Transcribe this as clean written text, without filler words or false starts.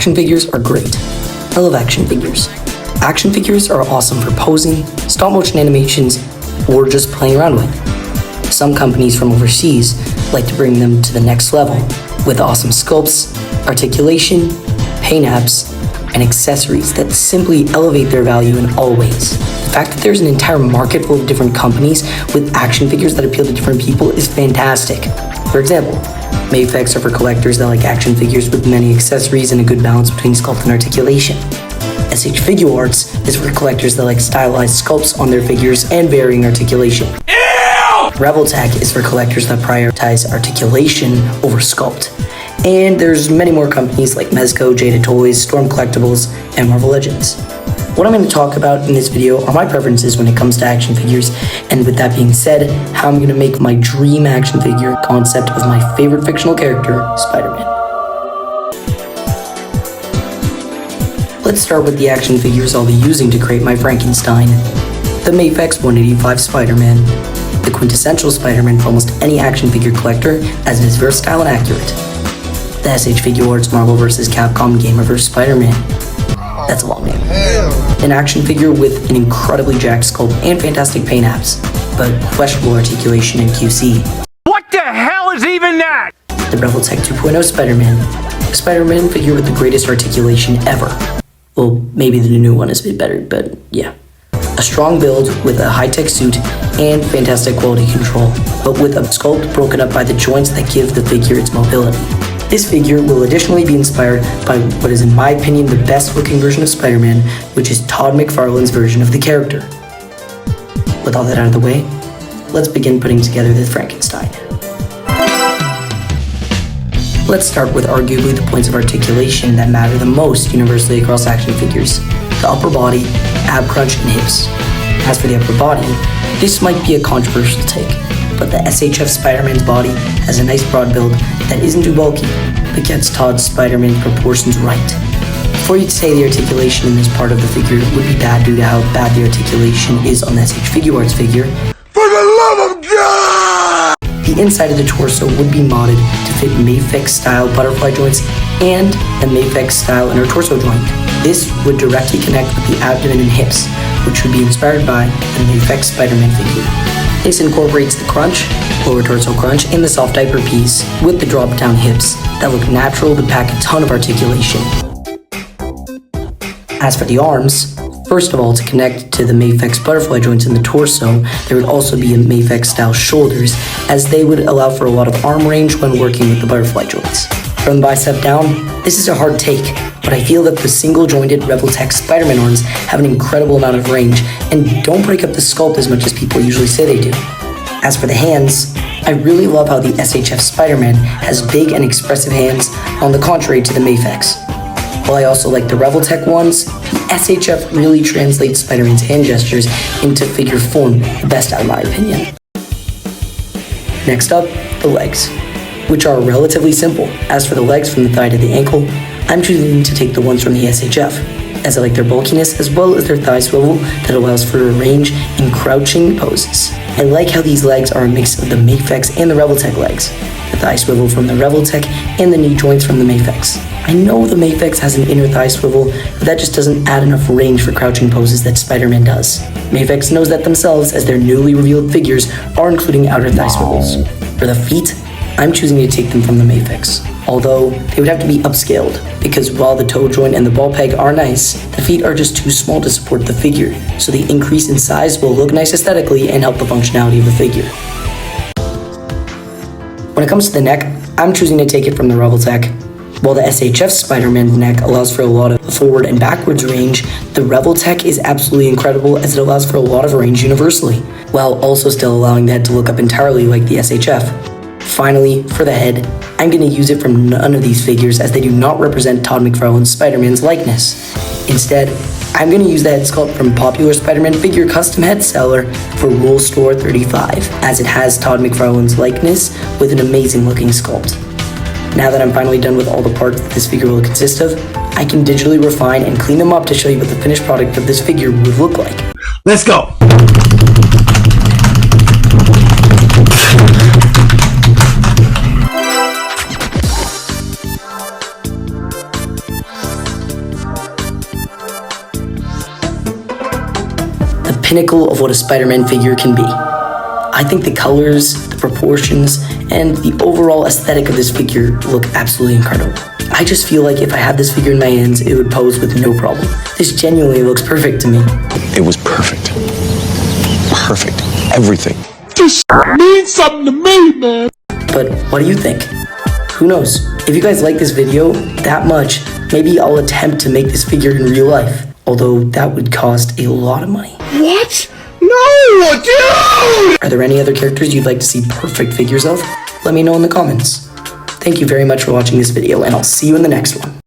Action figures are great. I love action figures. Action figures are awesome for posing, stop motion animations, or just playing around with. Some companies from overseas like to bring them to the next level with awesome sculpts, articulation, paint apps, and accessories that simply elevate their value in all ways. The fact that there's an entire market full of different companies with action figures that appeal to different people is fantastic. For example, Mafex are for collectors that like action figures with many accessories and a good balance between sculpt and articulation. SH Figuarts is for collectors that like stylized sculpts on their figures and varying articulation. Revoltech is for collectors that prioritize articulation over sculpt. And there's many more companies like Mezco, Jada Toys, Storm Collectibles, and Marvel Legends. What I'm going to talk about in this video are my preferences when it comes to action figures, and with that being said, how I'm going to make my dream action figure concept of my favorite fictional character, Spider-Man. Let's start with the action figures I'll be using to create my Frankenstein. The Mafex 185 Spider-Man, the quintessential Spider-Man for almost any action figure collector, as it is versatile and accurate. The SH Figuarts Marvel vs. Capcom Gamerverse Spider-Man. That's a long name. An action figure with an incredibly jacked sculpt and fantastic paint apps, but questionable articulation and QC. What the hell is even that? The Revoltech 2.0 Spider-Man. A Spider-Man figure with the greatest articulation ever. Well, maybe the new one is a bit better, but yeah. A strong build with a high-tech suit and fantastic quality control, but with a sculpt broken up by the joints that give the figure its mobility. This figure will additionally be inspired by what is in my opinion the best looking version of Spider-Man, which is Todd McFarlane's version of the character. With all that out of the way, let's begin putting together the Frankenstein. Let's start with arguably the points of articulation that matter the most universally across action figures: the upper body, ab crunch, and hips. As for the upper body, this might be a controversial take, but the SHF Spider-Man's body has a nice broad build that isn't too bulky, but gets Todd's Spider-Man proportions right. Before you'd say the articulation in this part of the figure would be bad due to how bad the articulation is on the SH Figuarts figure, For the love of God! the inside of the torso would be modded to fit Mafex-style butterfly joints and a Mafex-style inner torso joint. This would directly connect with the abdomen and hips, which would be inspired by the Mafex Spider-Man figure. This incorporates the crunch, lower torso crunch, and the soft diaper piece with the drop-down hips that look natural but pack a ton of articulation. As for the arms, first of all, to connect to the Mafex butterfly joints in the torso, there would also be a Mafex-style shoulders, as they would allow for a lot of arm range when working with the butterfly joints. From the bicep down, this is a hard take, but I feel that the single-jointed Revoltech Spider-Man arms have an incredible amount of range and don't break up the sculpt as much as people usually say they do. As for the hands, I really love how the SHF Spider-Man has big and expressive hands, on the contrary to the Mafex. While I also like the Revoltech ones, the SHF really translates Spider-Man's hand gestures into figure form the best out of my opinion. Next up, the legs, which are relatively simple. As for the legs from the thigh to the ankle, I'm choosing to take the ones from the SHF, as I like their bulkiness as well as their thigh swivel that allows for a range in crouching poses. I like how these legs are a mix of the Mafex and the Revoltech legs, the thigh swivel from the Revoltech and the knee joints from the Mafex. I know the Mafex has an inner thigh swivel, but that just doesn't add enough range for crouching poses that Spider-Man does. Mafex knows that themselves, as their newly revealed figures are including outer thigh swivels. For the feet, I'm choosing to take them from the Mafex, although they would have to be upscaled, because while the toe joint and the ball peg are nice, the feet are just too small to support the figure, so the increase in size will look nice aesthetically and help the functionality of the figure. When it comes to the neck, I'm choosing to take it from the Revoltech. While the SHF Spider-Man neck allows for a lot of forward and backwards range, the Revoltech is absolutely incredible as it allows for a lot of range universally, while also still allowing the head to look up entirely like the SHF. Finally, for the head, I'm going to use it from none of these figures as they do not represent Todd McFarlane's Spider-Man's likeness. Instead, I'm going to use the head sculpt from popular Spider-Man figure custom head seller for Rule Store 35, as it has Todd McFarlane's likeness with an amazing looking sculpt. Now that I'm finally done with all the parts that this figure will consist of, I can digitally refine and clean them up to show you what the finished product of this figure would look like. Let's go! pinnacle of what a Spider-Man figure can be. I think the colors, the proportions, and the overall aesthetic of this figure look absolutely incredible. I just feel like if I had this figure in my hands, it would pose with no problem. This genuinely looks perfect to me. It was perfect. Perfect. Everything. This means something to me, man. But what do you think? Who knows? If you guys like this video that much, maybe I'll attempt to make this figure in real life. Although that would cost a lot of money. What? No, dude! Are there any other characters you'd like to see perfect figures of? Let me know in the comments. Thank you very much for watching this video, and I'll see you in the next one.